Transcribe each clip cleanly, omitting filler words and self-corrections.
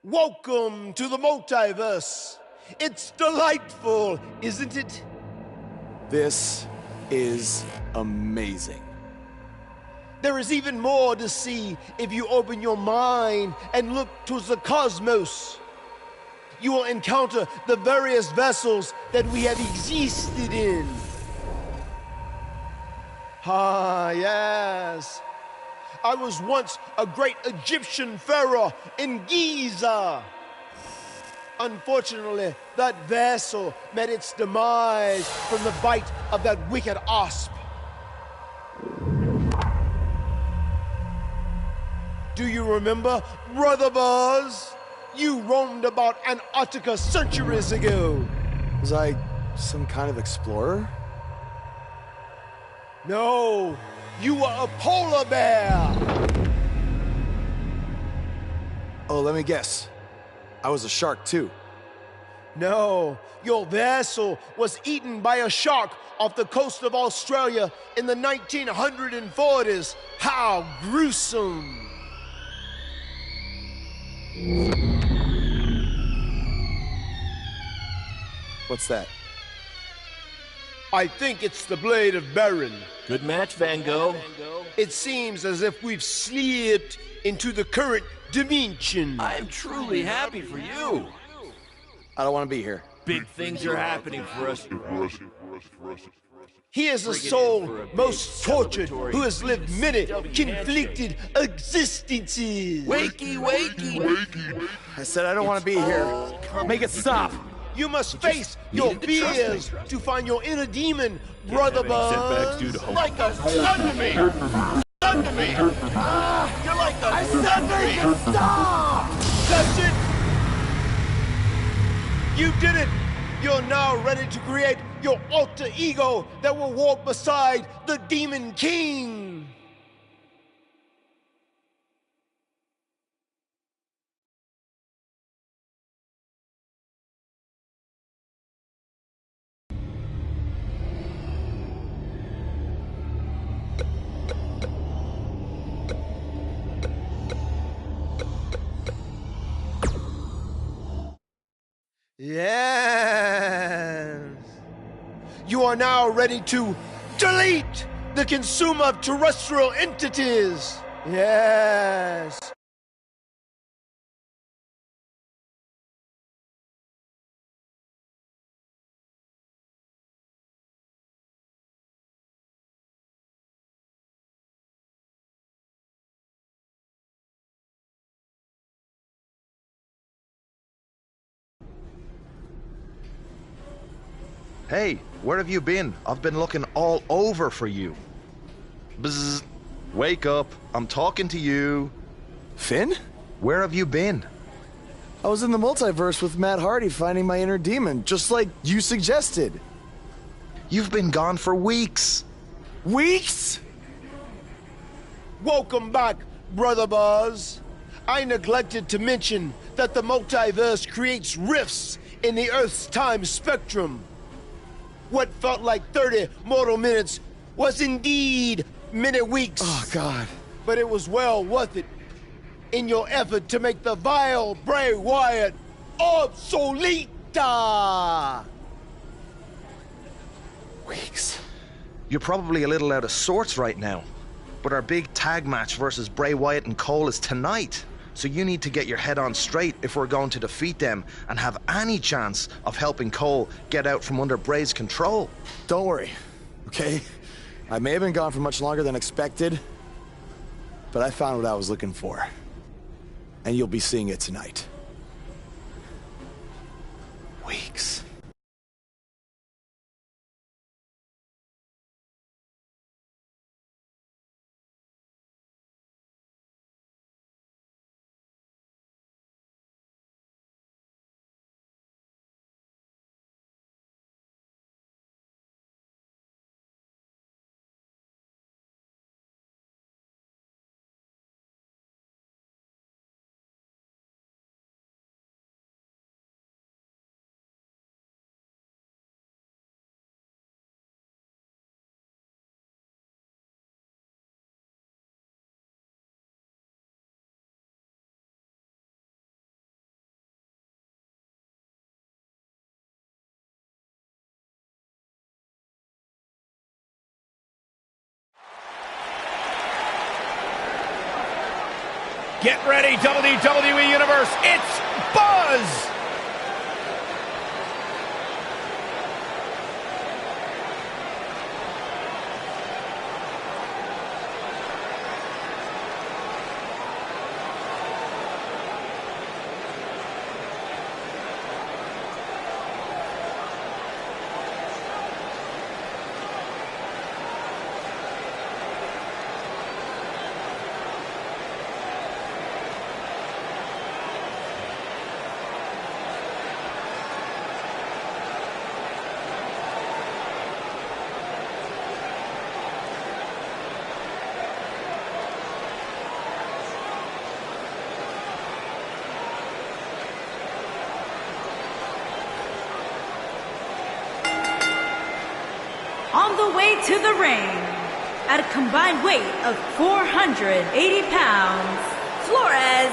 Welcome to the multiverse. It's delightful, isn't it? This is amazing. There is even more to see if you open your mind and look towards the cosmos. You will encounter the various vessels that we have existed in. Ah, yes. I was once a great Egyptian pharaoh in Giza. Unfortunately, that vessel met its demise from the bite of that wicked asp. Do you remember, Brother Buzz? You roamed about Antarctica centuries ago. Was I some kind of explorer? No, you were a polar bear. Oh, let me guess. I was a shark too. No, your vessel was eaten by a shark off the coast of Australia in the 1940s. How gruesome! What's that? I think it's the blade of Baron. Good match, Van Gogh. It seems as if we've slipped into the current dimension. I'm truly happy for you. I don't want to be here. Big things are happening for us. He is a soul most tortured who has lived many conflicted existences. Wakey, wakey. I said I don't want to be here. Make it stop. You must face your fears to find your inner demon, Brother Buzz. Like a son to me. Son to me. You're like a I said make it stop! That's it! You did it! You're now ready to create your alter ego that will walk beside the Demon King! Yes! You are now ready to delete the consumer of terrestrial entities! Yes! Hey, where have you been? I've been looking all over for you. Bzzz. Wake up. I'm talking to you. Finn? Where have you been? I was in the multiverse with Matt Hardy finding my inner demon, just like you suggested. You've been gone for weeks. Weeks? Welcome back, Brother Buzz. I neglected to mention that the multiverse creates rifts in the Earth's time spectrum. What felt like 30 mortal minutes was indeed many weeks. Oh, God. But it was well worth it in your effort to make the vile Bray Wyatt obsolete. Weeks. You're probably a little out of sorts right now, but our big tag match versus Bray Wyatt and Cole is tonight. So you need to get your head on straight if we're going to defeat them and have any chance of helping Cole get out from under Bray's control. Don't worry, okay? I may have been gone for much longer than expected, but I found what I was looking for. And you'll be seeing it tonight. Weeks. Get ready, WWE Universe. It's Buzz! On the way to the ring, at a combined weight of 480 pounds, Flores,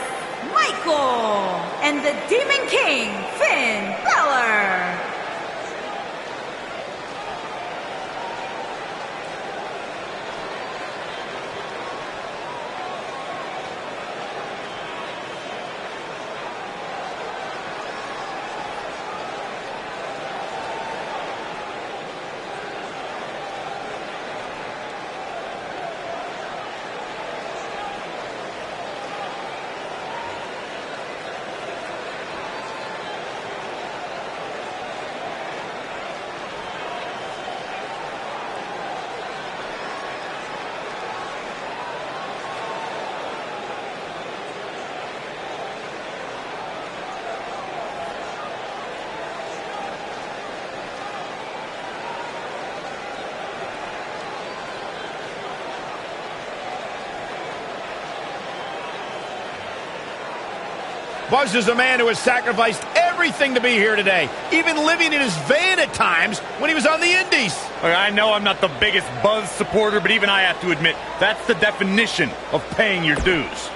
Michael, and the Demon King, Finn Balor. Buzz is a man who has sacrificed everything to be here today, even living in his van at times when he was on the Indies. I know I'm not the biggest Buzz supporter, but even I have to admit, that's the definition of paying your dues.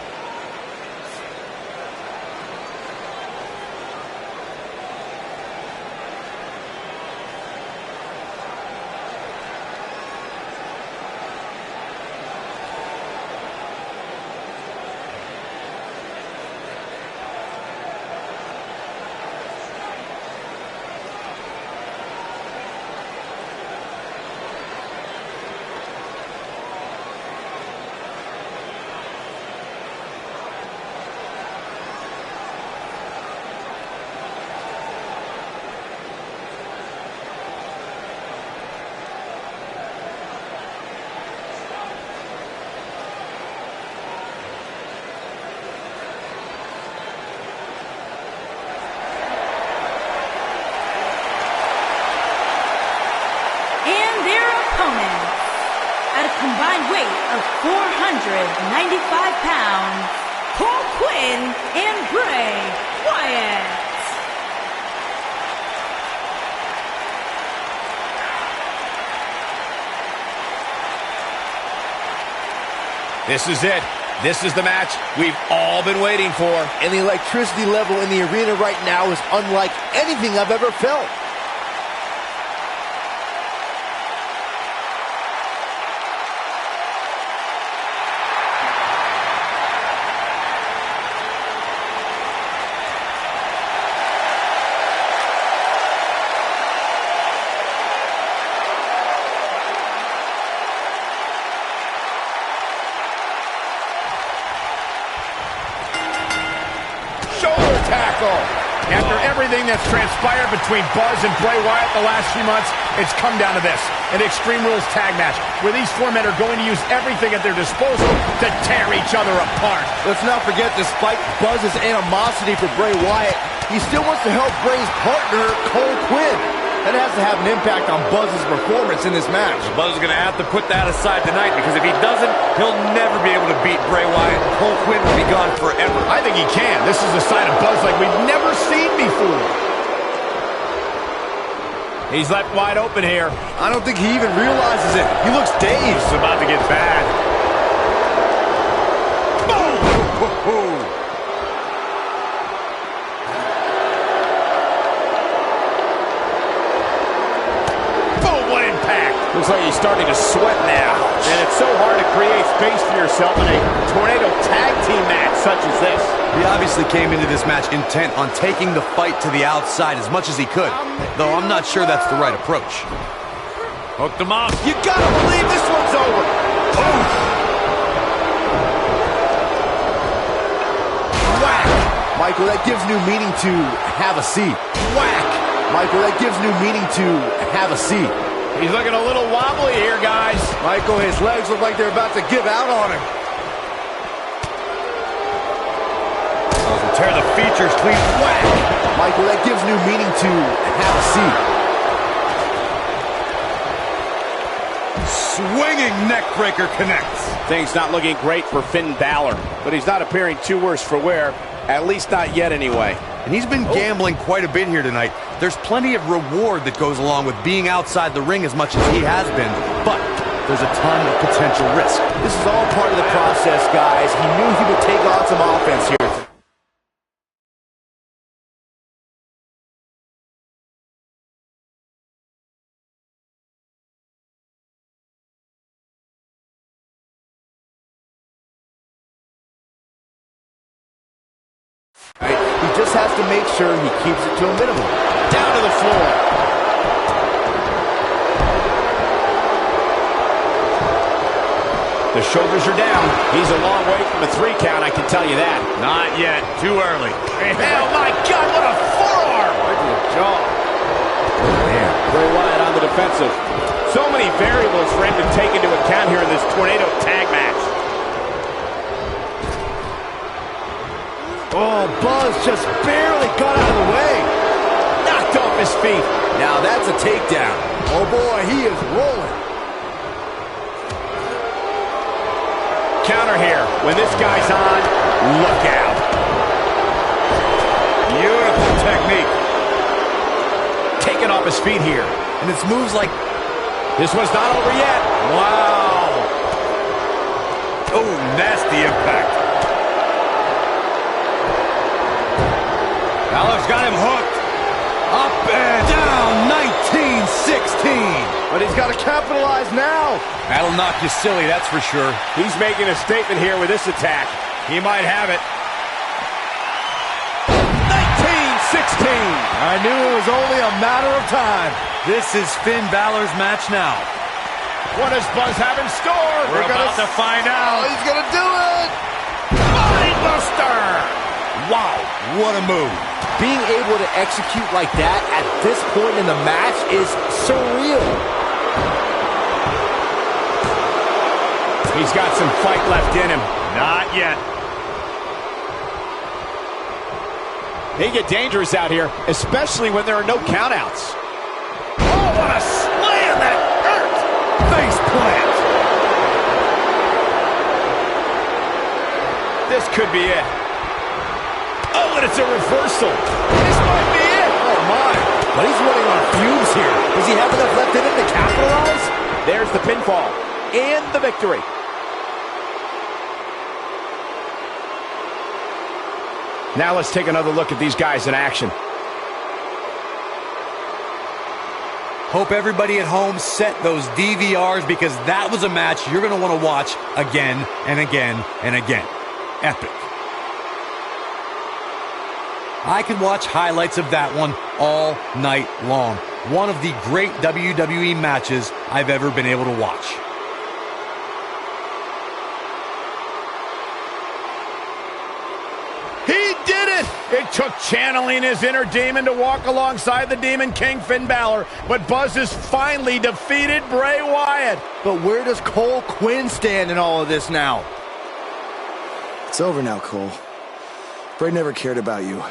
At a combined weight of 495 pounds, Cole Quinn and Bray Wyatt. This is it. This is the match we've all been waiting for. And the electricity level in the arena right now is unlike anything I've ever felt. After everything that's transpired between Buzz and Bray Wyatt the last few months, it's come down to this, an Extreme Rules tag match, where these four men are going to use everything at their disposal to tear each other apart. Let's not forget, despite Buzz's animosity for Bray Wyatt, he still wants to help Bray's partner, Cole Quinn. That has to have an impact on Buzz's performance in this match. Buzz is going to have to put that aside tonight, because if he doesn't, he'll never be able to beat Bray Wyatt. Cole Quinn will be gone forever. I think he can. This is a side of Buzz like we've never seen before. He's left wide open here. I don't think he even realizes it. He looks dazed. It's about to get bad. Boom! Boom, what impact! Looks like he's starting to sweat now. And it's so hard to create space for yourself in a tornado tag team match such as this. He obviously came into this match intent on taking the fight to the outside as much as he could, though I'm not sure that's the right approach. Hooked him off. You gotta believe this one's over. Oof. Whack. Michael, that gives new meaning to have a seat. Whack. Michael, that gives new meaning to have a seat. He's looking a little wobbly here, guys. Michael, his legs look like they're about to give out on him. Tear the features clean. Whack! Michael, that gives new meaning to have a seat. Swinging neckbreaker connects. Things not looking great for Finn Balor, but he's not appearing too worse for wear, at least not yet anyway. And he's been gambling quite a bit here tonight. There's plenty of reward that goes along with being outside the ring as much as he has been, but there's a ton of potential risk. This is all part of the process, guys. He knew he would take on some offense here. He just has to make sure he keeps it to a minimum. Down to the floor. The shoulders are down. He's a long way from a 3 count, I can tell you that. Not yet. Too early. Oh, my God, what a forearm! Right to the jaw. Man, Bray Wyatt on the defensive. So many variables for him to take into account here in this tornado tag match. Oh, Buzz just barely got out of the way. Knocked off his feet. Now that's a takedown. Oh boy, he is rolling. Counter here. When this guy's on, look out. Beautiful technique. Taking off his feet here. And it's moves like... This one's not over yet. Wow. Oh, nasty impact. Balor's got him hooked. Up and down, 19-16. But he's got to capitalize now. That'll knock you silly, that's for sure. He's making a statement here with this attack. He might have it. 19-16. I knew it was only a matter of time. This is Finn Balor's match now. What does Buzz have in store? We're about to find out. Oh, he's going to do it. Mindbuster. Wow, what a move. Being able to execute like that at this point in the match is surreal. He's got some fight left in him. Not yet. They get dangerous out here, especially when there are no countouts. Oh, what a slam that hurt! Face plant. This could be it. Oh, and it's a reversal. This might be it. Oh, my. But he's running on fumes here. Does he have enough left in him to capitalize? There's the pinfall and the victory. Now let's take another look at these guys in action. Hope everybody at home set those DVRs because that was a match you're going to want to watch again and again and again. Epic. I could watch highlights of that one all night long. One of the great WWE matches I've ever been able to watch. He did it! It took channeling his inner demon to walk alongside the Demon King Finn Balor, but Buzz has finally defeated Bray Wyatt. But where does Cole Quinn stand in all of this now? It's over now, Cole. Bray never cared about you,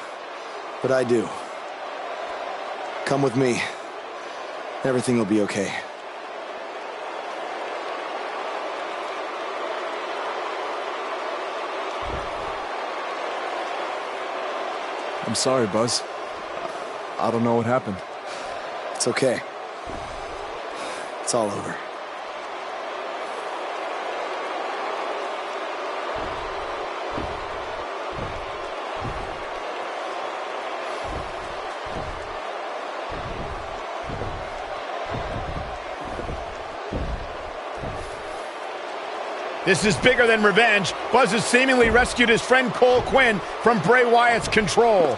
but I do. Come with me. Everything will be okay. I'm sorry, Buzz. I don't know what happened. It's okay. It's all over. This is bigger than revenge. Buzz has seemingly rescued his friend Cole Quinn from Bray Wyatt's control.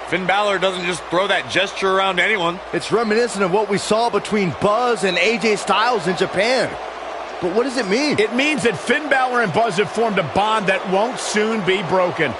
Finn Balor doesn't just throw that gesture around anyone. It's reminiscent of what we saw between Buzz and AJ Styles in Japan. But what does it mean? It means that Finn Balor and Buzz have formed a bond that won't soon be broken.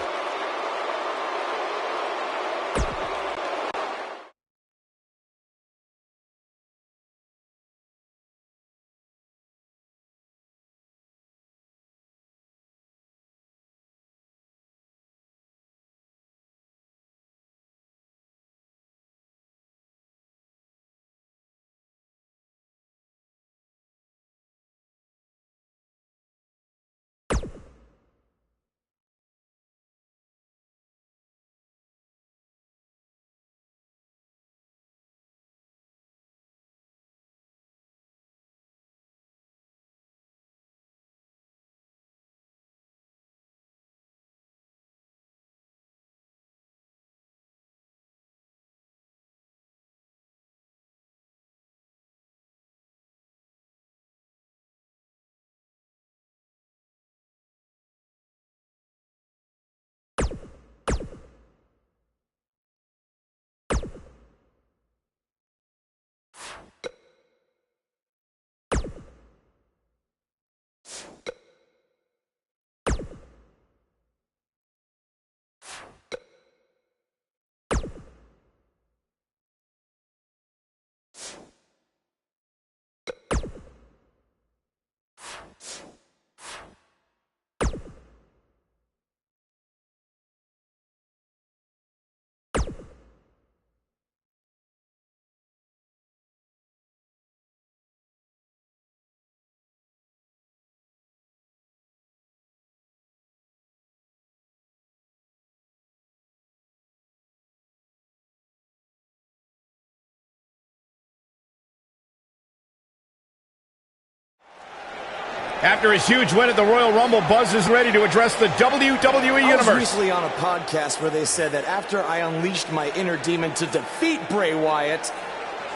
After his huge win at the Royal Rumble, Buzz is ready to address the WWE Universe. I was recently on a podcast where they said that after I unleashed my inner demon to defeat Bray Wyatt,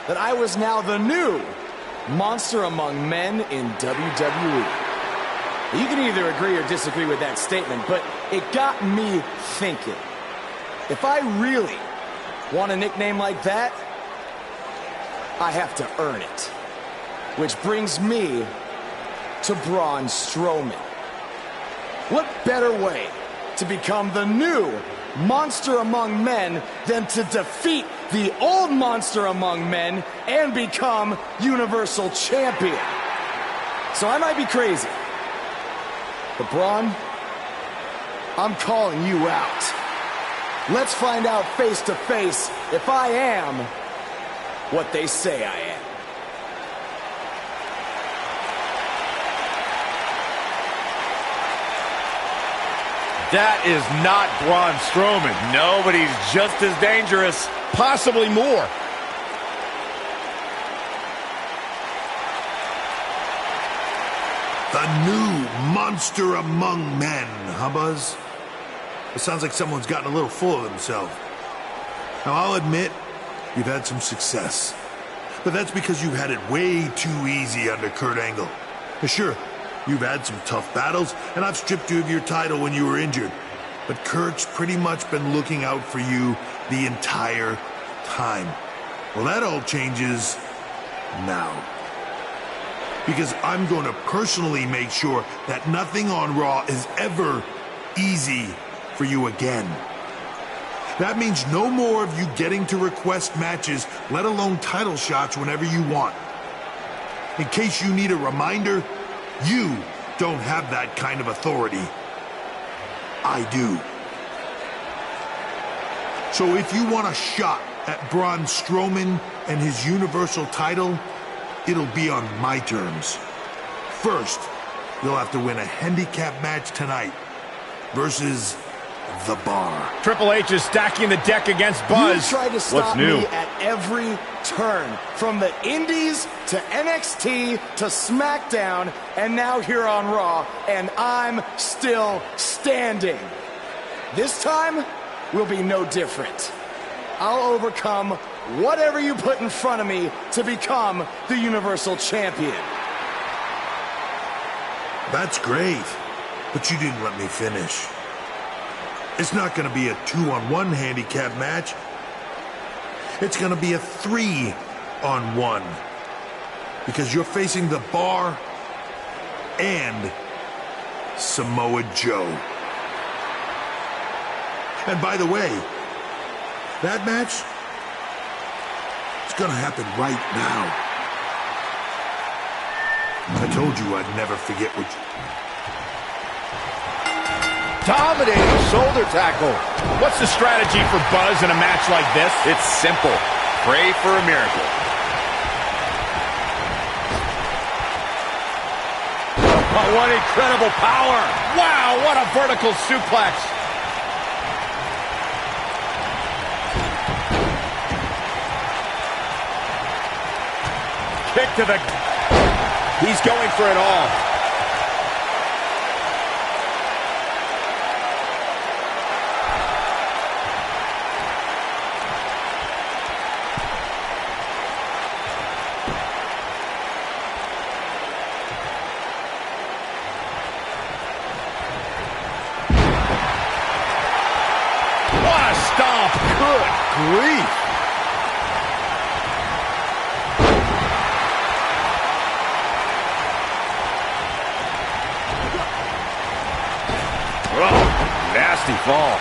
that I was now the new monster among men in WWE. You can either agree or disagree with that statement, but it got me thinking. If I really want a nickname like that, I have to earn it. Which brings me to Braun Strowman. What better way to become the new monster among men than to defeat the old monster among men and become Universal Champion? So I might be crazy, but Braun, I'm calling you out. Let's find out face to face if I am what they say I am. That is not Braun Strowman. No, but he's just as dangerous. Possibly more. The new monster among men, huh, Buzz? It sounds like someone's gotten a little full of themselves. Now, I'll admit, you've had some success. But that's because you've had it way too easy under Kurt Angle. Sure, you've had some tough battles, and I've stripped you of your title when you were injured. But Kurt's pretty much been looking out for you the entire time. Well, that all changes now. Because I'm going to personally make sure that nothing on Raw is ever easy for you again. That means no more of you getting to request matches, let alone title shots whenever you want. In case you need a reminder, you don't have that kind of authority. I do. So if you want a shot at Braun Strowman and his Universal title, it'll be on my terms. First, you'll have to win a handicap match tonight versus the bar. Triple H is stacking the deck against Buzz. You tried to stop What's new? me at every turn, from the Indies to NXT to SmackDown, and now here on Raw, and I'm still standing. This time will be no different. I'll overcome whatever you put in front of me to become the Universal Champion. That's great, but you didn't let me finish. It's not going to be a 2-on-1 handicap match. It's going to be a 3-on-1. Because you're facing the Bar and Samoa Joe. And by the way, that match is going to happen right now. I told you I'd never forget what you... Dominating shoulder tackle. What's the strategy for Buzz in a match like this? It's simple. Pray for a miracle. Oh, what incredible power. Wow, what a vertical suplex. Kick to the... He's going for it all. What a stomp. Good grief. Nasty fall.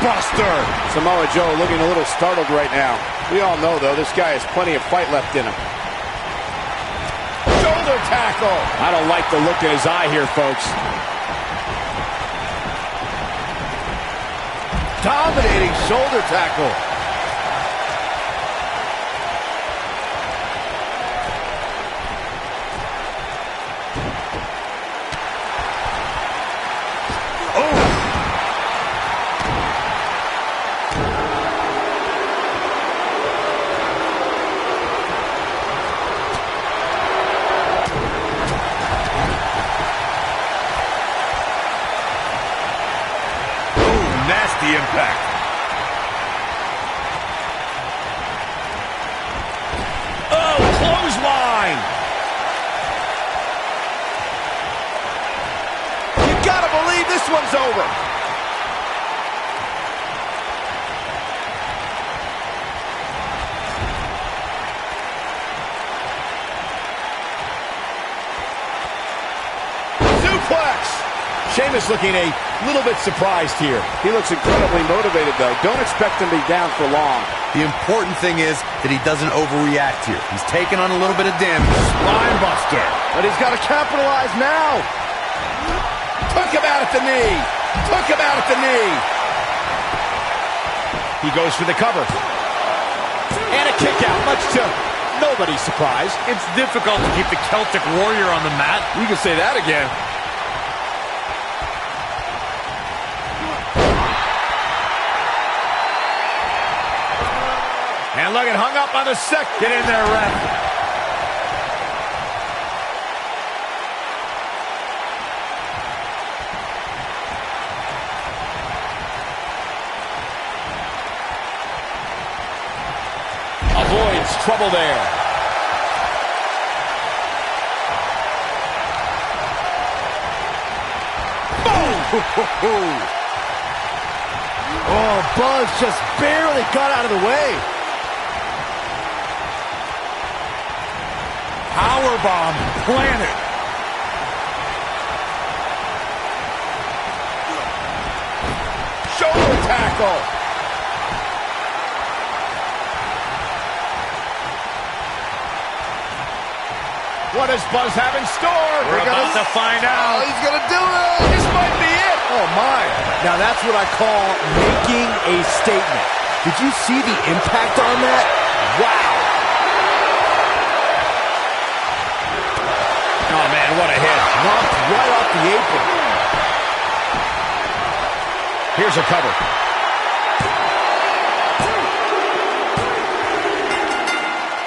Gutbuster. Samoa Joe looking a little startled right now. We all know, though, this guy has plenty of fight left in him. Shoulder tackle. I don't like the look in his eye here, folks. Dominating shoulder tackle. Nasty impact. Oh, clothesline. You gotta believe this one's over. Suplex. Sheamus looking a little bit surprised here. He looks incredibly motivated, though. Don't expect him to be down for long. The important thing is that he doesn't overreact here. He's taking on a little bit of damage. Spine buster. But he's got to capitalize now. Took him out at the knee. Took him out at the knee. He goes for the cover. And a kick out, much to nobody's surprise. It's difficult to keep the Celtic Warrior on the mat. You can say that again. And look, it hung up on the second. Get in there, ref. Avoids trouble there. Boom! Oh, Buzz just barely got out of the way. Powerbomb planted. Shoulder tackle. What does Buzz have in store? We're about to find out. Oh, he's going to do it. This might be it. Oh, my. Now that's what I call making a statement. Did you see the impact on that? Wow. Oh, man, what a hit. Knocked right off the apron. Here's a cover.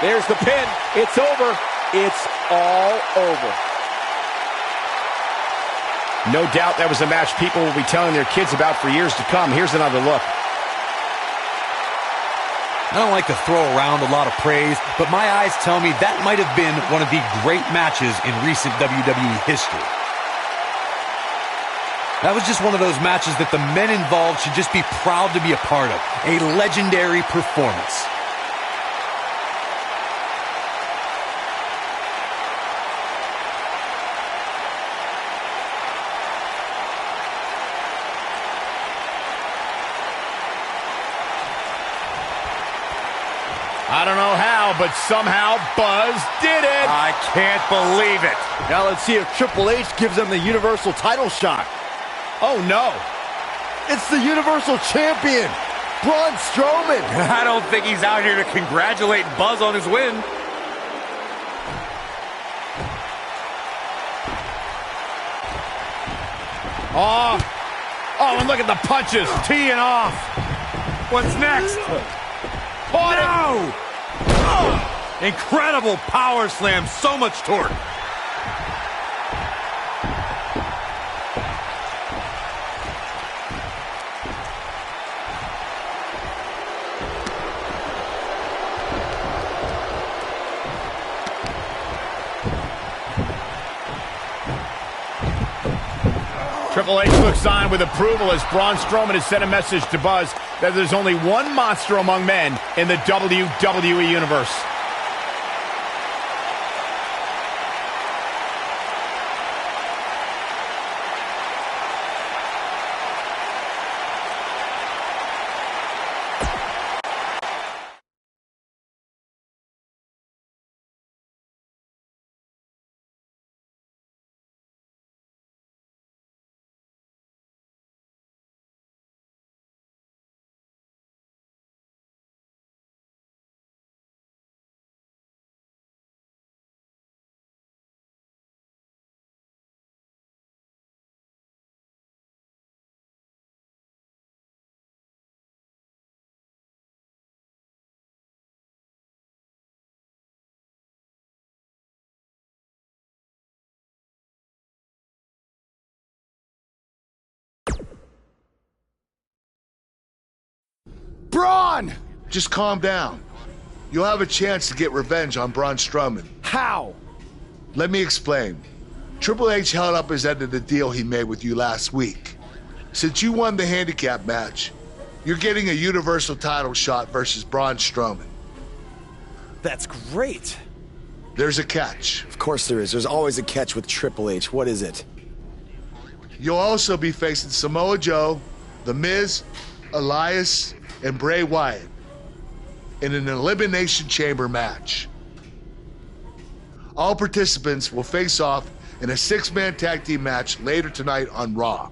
There's the pin. It's over. It's all over. No doubt that was a match people will be telling their kids about for years to come. Here's another look. I don't like to throw around a lot of praise, but my eyes tell me that might have been one of the great matches in recent WWE history. That was just one of those matches that the men involved should just be proud to be a part of. A legendary performance. I don't know how, but somehow Buzz did it. I can't believe it. Now let's see if Triple H gives them the Universal title shot. Oh, no. It's the Universal Champion, Braun Strowman. I don't think he's out here to congratulate Buzz on his win. Oh, and look at the punches teeing off. What's next? No! Oh, incredible power slam, so much torque. Triple H looks on with approval as Braun Strowman has sent a message to Buzz that there's only one monster among men in the WWE Universe. Braun! Just calm down. You'll have a chance to get revenge on Braun Strowman. How? Let me explain. Triple H held up his end of the deal he made with you last week. Since you won the handicap match, you're getting a Universal title shot versus Braun Strowman. That's great. There's a catch. Of course there is. There's always a catch with Triple H. What is it? You'll also be facing Samoa Joe, The Miz, Elias, and Bray Wyatt in an Elimination Chamber match. All participants will face off in a 6-man tag team match later tonight on Raw.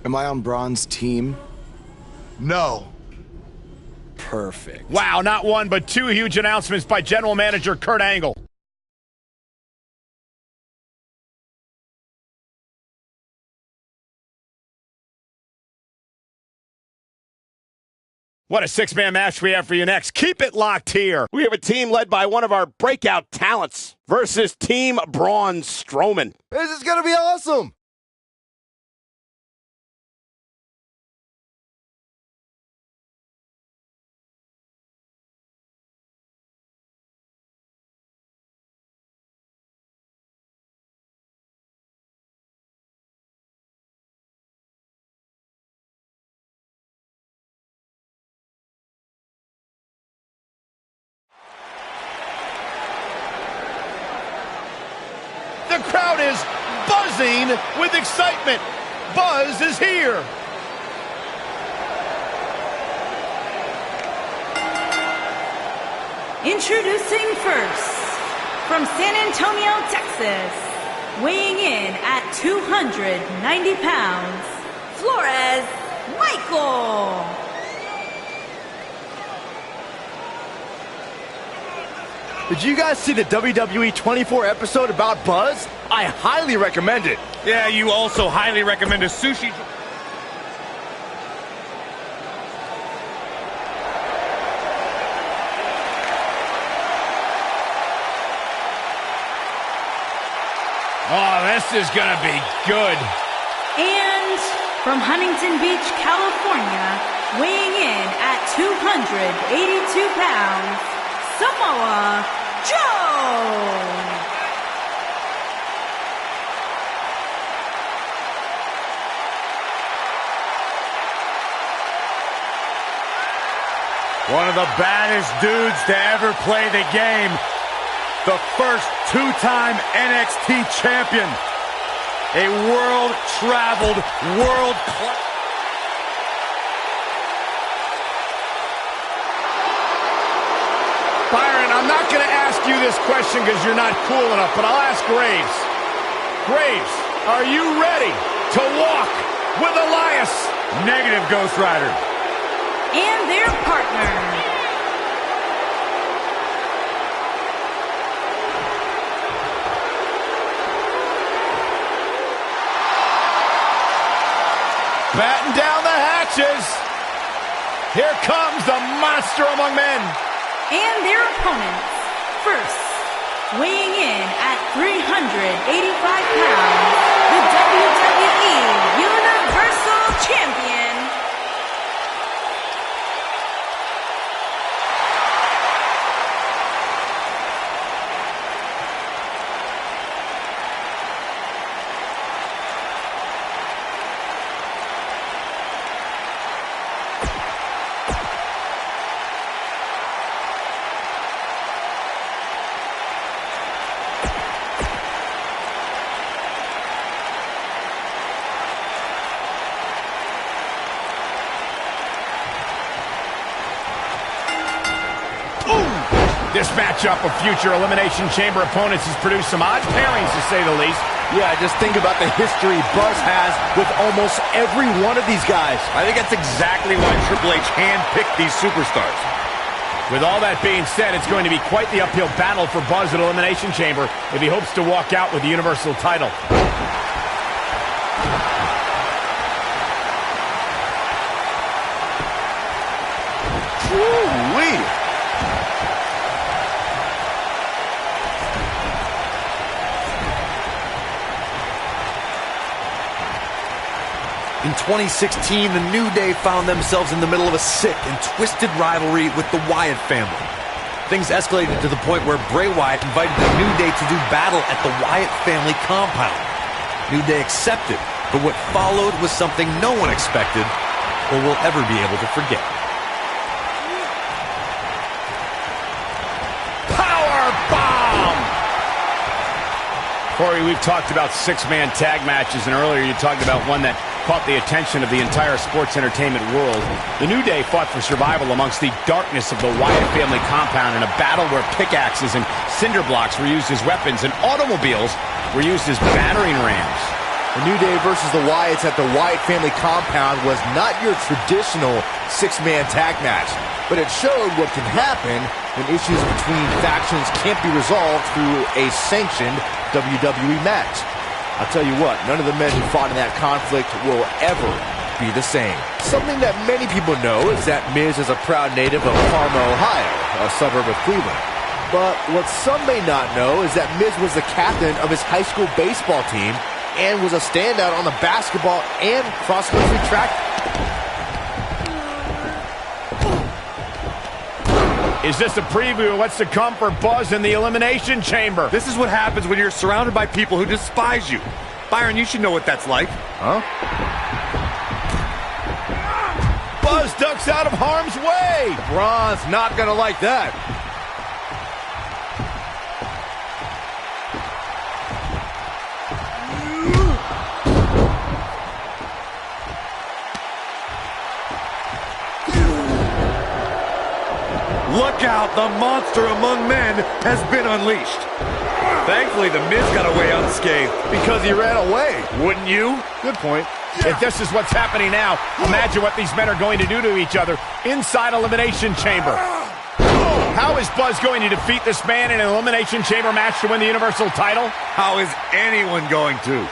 Am I on Braun's team? No. Perfect. Wow, not one, but two huge announcements by General Manager Kurt Angle. What a 6-man match we have for you next. Keep it locked here. We have a team led by one of our breakout talents versus Team Braun Strowman. This is going to be awesome. The crowd is buzzing with excitement. Buzz is here. Introducing first, from San Antonio, Texas, weighing in at 290 pounds, Flores Michael. Did you guys see the WWE 24 episode about Buzz? I highly recommend it. Yeah, you also highly recommend a sushi. Oh, this is gonna be good. And from Huntington Beach, California, weighing in at 282 pounds, Samoa Joe! One of the baddest dudes to ever play the game. The first two-time NXT champion. A world-traveled, world-class. Byron, I'm not going to ask you this question because you're not cool enough, but I'll ask Graves. Graves, are you ready to walk with Elias? Negative, Ghost Rider. And their partner. Batten down the hatches. Here comes the monster among men. And their opponents. First, weighing in at 385 pounds, the WWE Universal Champion, This matchup of future Elimination Chamber opponents has produced some odd pairings, to say the least. Yeah, just think about the history Buzz has with almost every one of these guys. I think that's exactly why Triple H handpicked these superstars. With all that being said, it's going to be quite the uphill battle for Buzz at Elimination Chamber if he hopes to walk out with the Universal title. Woo-wee! In 2016, the New Day found themselves in the middle of a sick and twisted rivalry with the Wyatt family. Things escalated to the point where Bray Wyatt invited the New Day to do battle at the Wyatt family compound. New Day accepted, but what followed was something no one expected or will ever be able to forget. Power bomb! Corey, we've talked about six-man tag matches, and earlier you talked about one that caught the attention of the entire sports entertainment world. The New Day fought for survival amongst the darkness of the Wyatt family compound in a battle where pickaxes and cinder blocks were used as weapons and automobiles were used as battering rams. The New Day versus the Wyatts at the Wyatt family compound was not your traditional six-man tag match, but it showed what can happen when issues between factions can't be resolved through a sanctioned WWE match. I'll tell you what, none of the men who fought in that conflict will ever be the same. Something that many people know is that Miz is a proud native of Parma, Ohio, a suburb of Cleveland. But what some may not know is that Miz was the captain of his high school baseball team and was a standout on the basketball and cross-country track. Is this a preview of what's to come for Buzz in the Elimination Chamber? This is what happens when you're surrounded by people who despise you. Byron, you should know what that's like. Huh? Buzz ducks out of harm's way. Braun's not gonna like that. Look out, the monster among men has been unleashed. Thankfully, the Miz got away unscathed. Because he ran away. Wouldn't you? Good point. If this is what's happening now, imagine what these men are going to do to each other inside Elimination Chamber. How is Buzz going to defeat this man in an Elimination Chamber match to win the Universal title? How is anyone going to?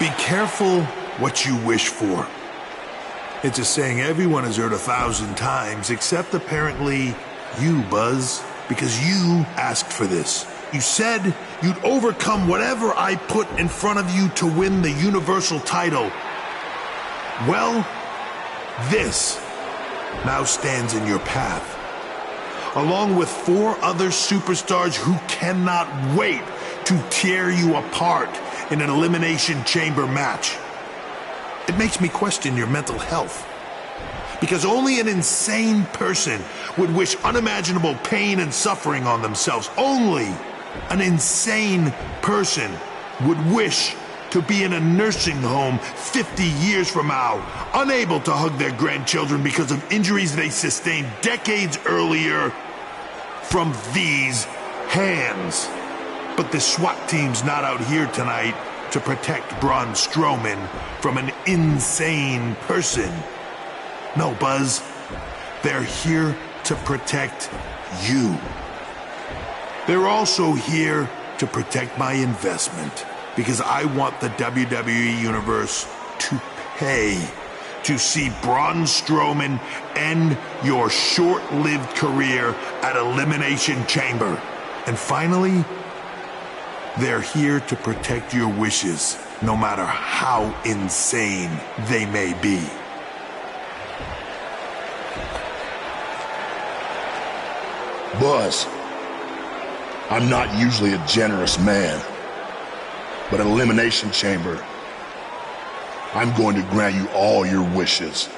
Be careful what you wish for. It's a saying everyone has heard 1,000 times, except apparently you, Buzz, because you asked for this. You said you'd overcome whatever I put in front of you to win the Universal title. Well, this now stands in your path, along with 4 other superstars who cannot wait to tear you apart in an Elimination Chamber match. It makes me question your mental health, because only an insane person would wish unimaginable pain and suffering on themselves. Only an insane person would wish to be in a nursing home 50 years from now, unable to hug their grandchildren because of injuries they sustained decades earlier from these hands. But the SWAT team's not out here tonight to protect Braun Strowman from an insane person. No, Buzz. They're here to protect you. They're also here to protect my investment, because I want the WWE Universe to pay to see Braun Strowman end your short-lived career at Elimination Chamber. And finally, they're here to protect your wishes, no matter how insane they may be. Buzz, I'm not usually a generous man, but at Elimination Chamber, I'm going to grant you all your wishes.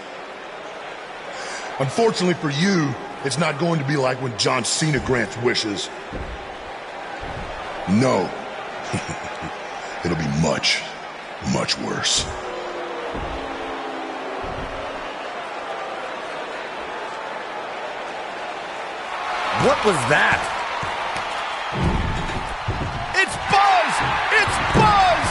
Unfortunately for you, it's not going to be like when John Cena grants wishes. No. It'll be much, much worse. What was that? It's Buzz! It's Buzz!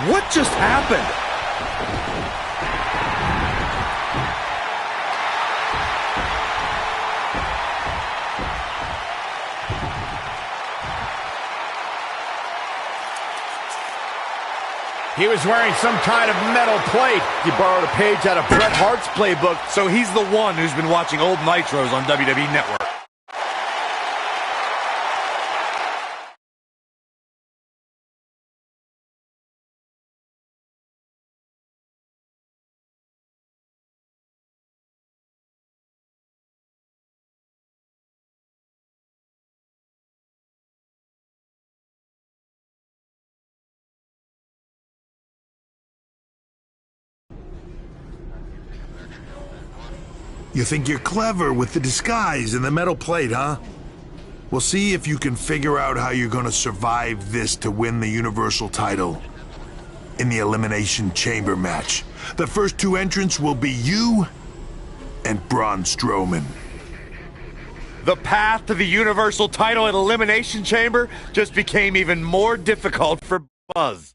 What just happened? He was wearing some kind of metal plate. He borrowed a page out of Bret Hart's playbook. So he's the one who's been watching old Nitros on WWE Network. You think you're clever with the disguise and the metal plate, huh? We'll see if you can figure out how you're gonna survive this to win the Universal title in the Elimination Chamber match. The first 2 entrants will be you and Braun Strowman. The path to the Universal title at Elimination Chamber just became even more difficult for Buzz.